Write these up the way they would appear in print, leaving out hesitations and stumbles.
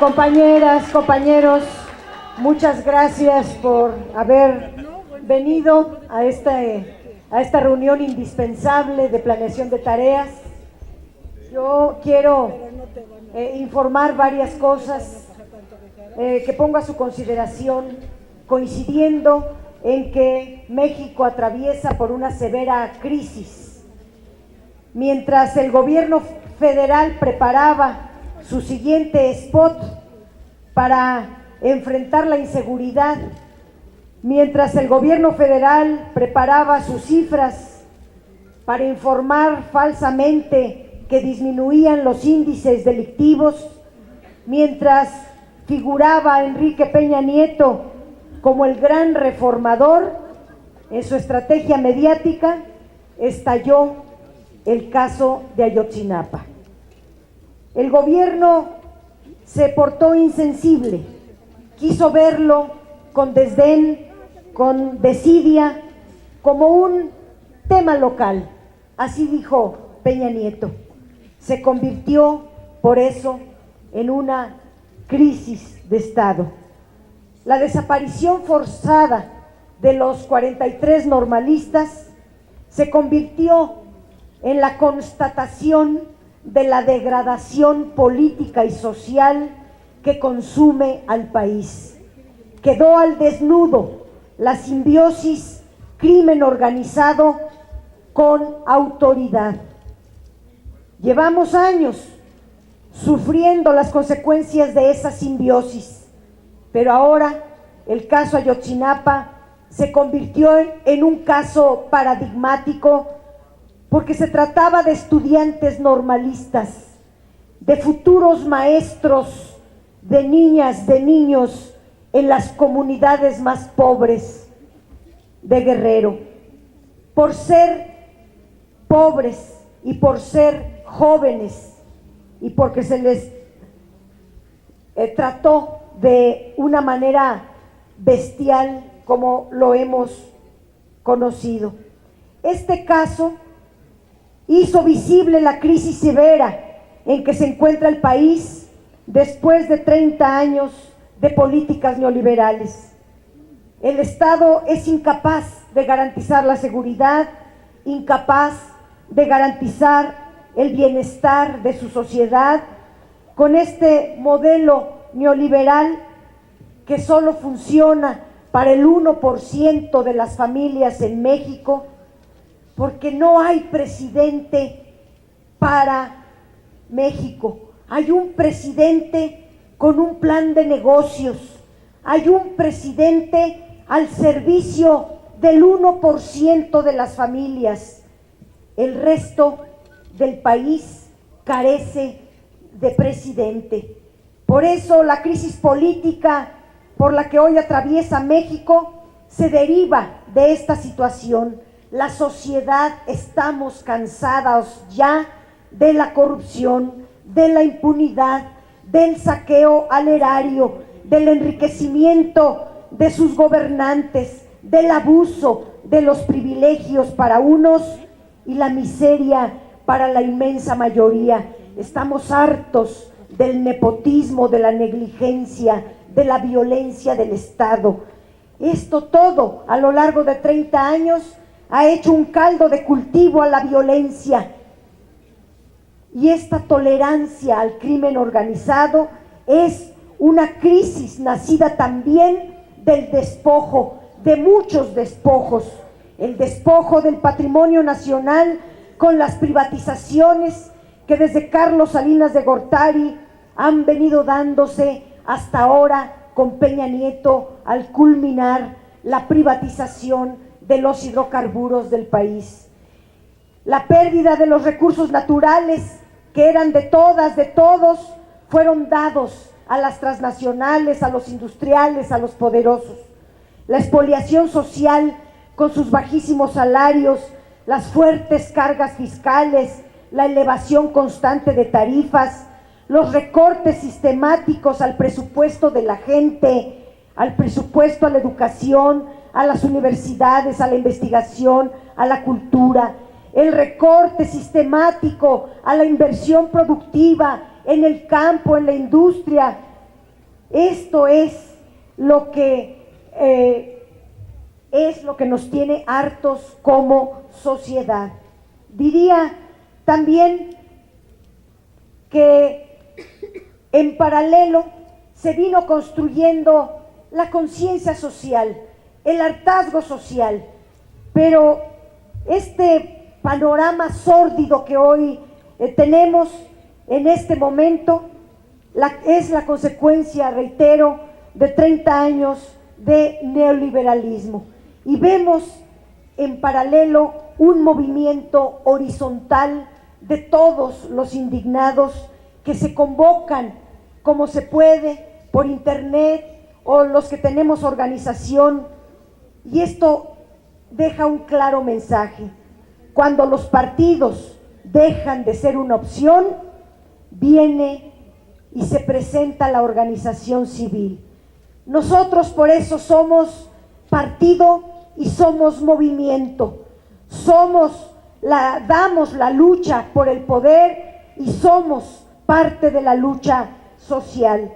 Compañeras, compañeros, muchas gracias por haber venido a esta reunión indispensable de planeación de tareas. Yo quiero informar varias cosas que pongo a su consideración, coincidiendo en que México atraviesa por una severa crisis. Mientras el gobierno federal preparaba su siguiente spot para enfrentar la inseguridad, mientras el gobierno federal preparaba sus cifras para informar falsamente que disminuían los índices delictivos, mientras figuraba Enrique Peña Nieto como el gran reformador, en su estrategia mediática estalló el caso de Ayotzinapa. El gobierno se portó insensible, quiso verlo con desdén, con desidia, como un tema local, así dijo Peña Nieto. Se convirtió, por eso, en una crisis de Estado. La desaparición forzada de los 43 normalistas se convirtió en la constatación de la degradación política y social que consume al país. Quedó al desnudo la simbiosis crimen organizado con autoridad. Llevamos años sufriendo las consecuencias de esa simbiosis, pero ahora el caso Ayotzinapa se convirtió en un caso paradigmático porque se trataba de estudiantes normalistas, de futuros maestros, de niñas, de niños en las comunidades más pobres de Guerrero. Por ser pobres y por ser jóvenes y porque se les trató de una manera bestial como lo hemos conocido. Este caso hizo visible la crisis severa en que se encuentra el país después de 30 años de políticas neoliberales. El Estado es incapaz de garantizar la seguridad, incapaz de garantizar el bienestar de su sociedad con este modelo neoliberal que solo funciona para el 1% de las familias en México, porque no hay presidente para México. Hay un presidente con un plan de negocios, hay un presidente al servicio del 1% de las familias. El resto del país carece de presidente. Por eso la crisis política por la que hoy atraviesa México se deriva de esta situación. La sociedad estamos cansados ya de la corrupción, de la impunidad, del saqueo al erario, del enriquecimiento de sus gobernantes, del abuso de los privilegios para unos y la miseria para la inmensa mayoría. Estamos hartos del nepotismo, de la negligencia, de la violencia del Estado. Esto todo a lo largo de 30 años ha hecho un caldo de cultivo a la violencia, y esta tolerancia al crimen organizado es una crisis nacida también del despojo, de muchos despojos, el despojo del patrimonio nacional con las privatizaciones que desde Carlos Salinas de Gortari han venido dándose hasta ahora con Peña Nieto al culminar la privatización de los hidrocarburos del país. La pérdida de los recursos naturales que eran de todas, de todos, fueron dados a las transnacionales, a los industriales, a los poderosos. La expoliación social con sus bajísimos salarios, las fuertes cargas fiscales, la elevación constante de tarifas, los recortes sistemáticos al presupuesto de la gente, al presupuesto a la educación, a las universidades, a la investigación, a la cultura, el recorte sistemático a la inversión productiva en el campo, en la industria, Esto es lo que nos tiene hartos como sociedad. Diría también que en paralelo se vino construyendo la conciencia social, el hartazgo social, pero este panorama sórdido que hoy tenemos en este momento es la consecuencia, reitero, de 30 años de neoliberalismo. Y vemos en paralelo un movimiento horizontal de todos los indignados que se convocan como se puede por internet o los que tenemos organización, y esto deja un claro mensaje: cuando los partidos dejan de ser una opción, viene y se presenta la organización civil. Nosotros por eso somos partido y somos movimiento, damos la lucha por el poder y somos parte de la lucha social.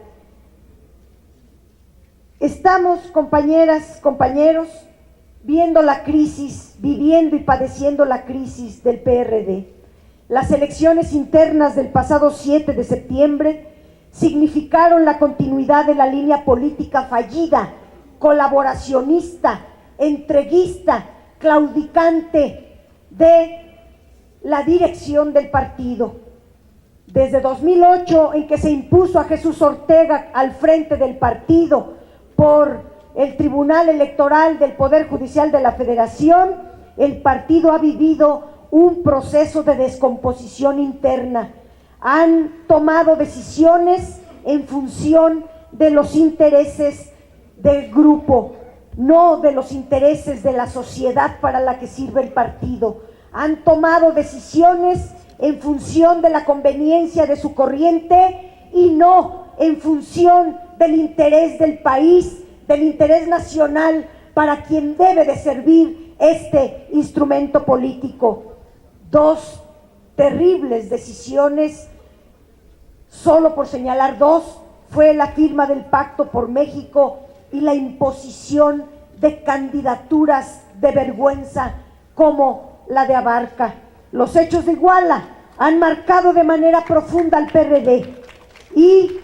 Estamos, compañeras, compañeros, viendo la crisis, viviendo y padeciendo la crisis del PRD. Las elecciones internas del pasado 7 de septiembre significaron la continuidad de la línea política fallida, colaboracionista, entreguista, claudicante de la dirección del partido. Desde 2008, en que se impuso a Jesús Ortega al frente del partido por el Tribunal Electoral del Poder Judicial de la Federación, el partido ha vivido un proceso de descomposición interna. Han tomado decisiones en función de los intereses del grupo, no de los intereses de la sociedad para la que sirve el partido. Han tomado decisiones en función de la conveniencia de su corriente y no en función del interés del país, del interés nacional para quien debe de servir este instrumento político. Dos terribles decisiones, solo por señalar dos, fue la firma del Pacto por México y la imposición de candidaturas de vergüenza como la de Abarca. Los hechos de Iguala han marcado de manera profunda al PRD y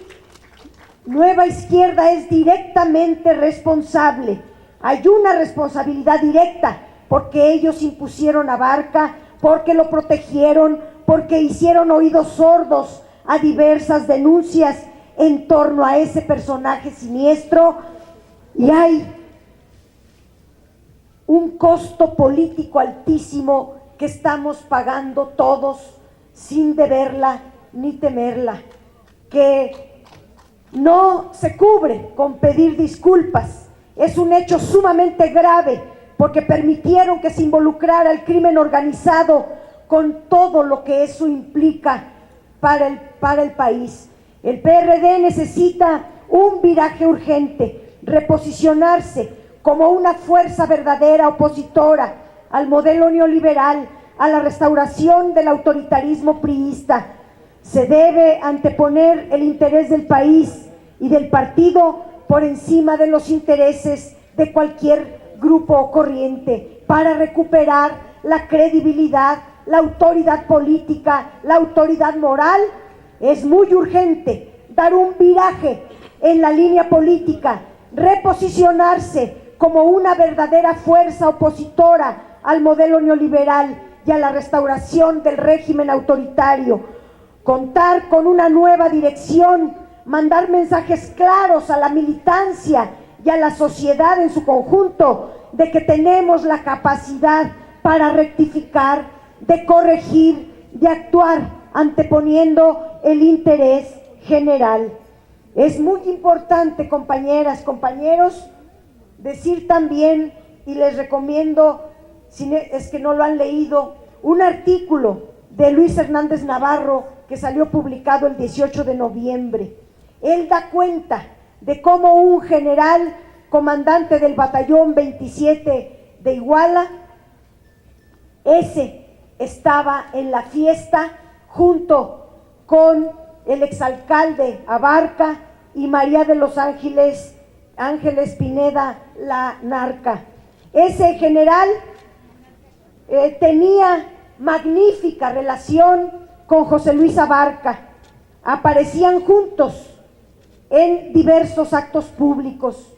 Nueva Izquierda es directamente responsable. Hay una responsabilidad directa porque ellos impusieron a Abarca, porque lo protegieron, porque hicieron oídos sordos a diversas denuncias en torno a ese personaje siniestro, y hay un costo político altísimo que estamos pagando todos sin deberla ni temerla, que no se cubre con pedir disculpas. Es un hecho sumamente grave porque permitieron que se involucrara el crimen organizado con todo lo que eso implica para el país. El PRD necesita un viraje urgente, reposicionarse como una fuerza verdadera opositora al modelo neoliberal, a la restauración del autoritarismo priista. Se debe anteponer el interés del país y del partido por encima de los intereses de cualquier grupo o corriente para recuperar la credibilidad, la autoridad política, la autoridad moral. Es muy urgente dar un viraje en la línea política, reposicionarse como una verdadera fuerza opositora al modelo neoliberal y a la restauración del régimen autoritario, contar con una nueva dirección, mandar mensajes claros a la militancia y a la sociedad en su conjunto de que tenemos la capacidad para rectificar, de corregir, de actuar anteponiendo el interés general. Es muy importante, compañeras, compañeros, decir también, y les recomiendo, si es que no lo han leído, un artículo de Luis Hernández Navarro que salió publicado el 18 de noviembre. Él da cuenta de cómo un general comandante del batallón 27 de Iguala, ese estaba en la fiesta junto con el exalcalde Abarca y María de los Ángeles Pineda, la narca. Ese general tenía magnífica relación con José Luis Abarca, aparecían juntos en diversos actos públicos.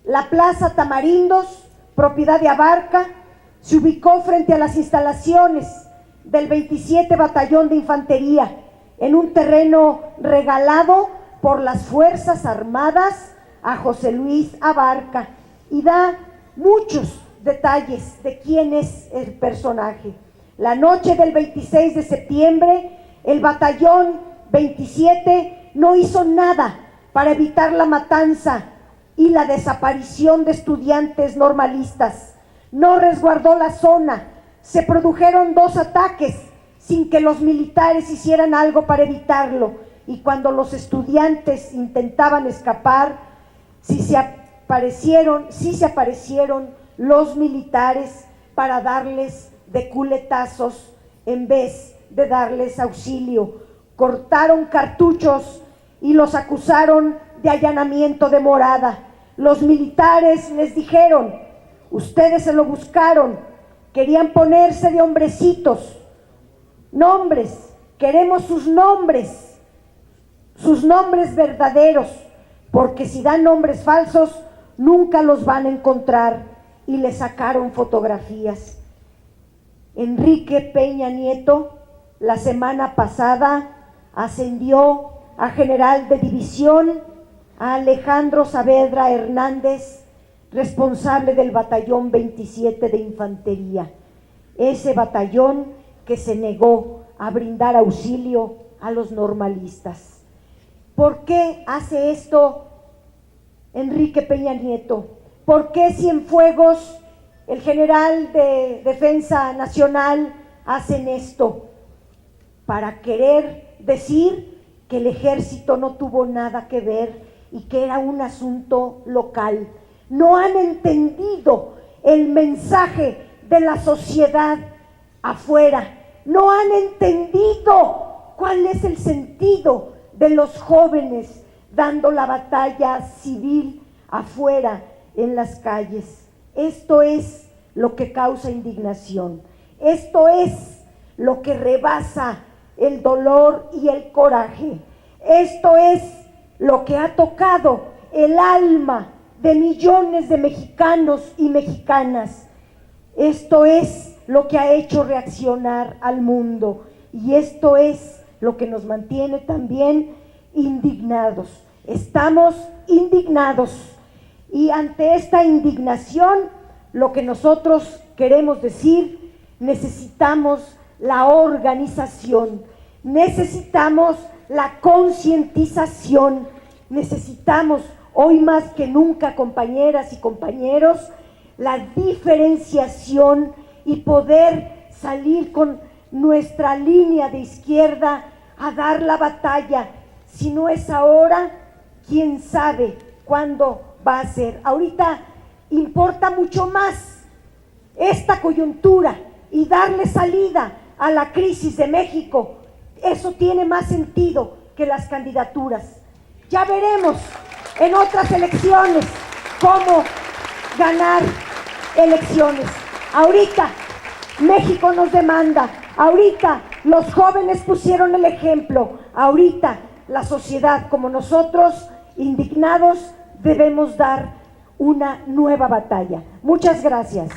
La Plaza Tamarindos, propiedad de Abarca, se ubicó frente a las instalaciones del 27 Batallón de Infantería, en un terreno regalado por las Fuerzas Armadas a José Luis Abarca, y da muchos detalles de quién es el personaje. La noche del 26 de septiembre, el Batallón 27 no hizo nada para evitar la matanza y la desaparición de estudiantes normalistas. No resguardó la zona. Se produjeron 2 ataques sin que los militares hicieran algo para evitarlo, y cuando los estudiantes intentaban escapar, sí se aparecieron los militares para darles de culetazos en vez de darles auxilio. Cortaron cartuchos y los acusaron de allanamiento de morada. Los militares les dijeron: ustedes se lo buscaron, querían ponerse de hombrecitos, nombres, queremos sus nombres verdaderos, porque si dan nombres falsos nunca los van a encontrar. Y le sacaron fotografías. Enrique Peña Nieto la semana pasada ascendió a general de división a Alejandro Saavedra Hernández, responsable del batallón 27 de Infantería, ese batallón que se negó a brindar auxilio a los normalistas. ¿Por qué hace esto Enrique Peña Nieto? ¿Por qué Cienfuegos, el general de Defensa Nacional, hacen esto? Para querer decir que el ejército no tuvo nada que ver y que era un asunto local. No han entendido el mensaje de la sociedad afuera. No han entendido cuál es el sentido de los jóvenes dando la batalla civil afuera en las calles. Esto es lo que causa indignación. Esto es lo que rebasa el dolor y el coraje. Esto es lo que ha tocado el alma de millones de mexicanos y mexicanas. Esto es lo que ha hecho reaccionar al mundo, y esto es lo que nos mantiene también indignados. Estamos indignados, y ante esta indignación lo que nosotros queremos decir: necesitamos la organización, necesitamos la concientización, necesitamos hoy más que nunca, compañeras y compañeros, la diferenciación y poder salir con nuestra línea de izquierda a dar la batalla. Si no es ahora, quién sabe cuándo va a ser. Ahorita importa mucho más esta coyuntura y darle salida a la crisis de México. Eso tiene más sentido que las candidaturas. Ya veremos en otras elecciones cómo ganar elecciones. Ahorita México nos demanda, ahorita los jóvenes pusieron el ejemplo, ahorita la sociedad como nosotros, indignados, debemos dar una nueva batalla. Muchas gracias.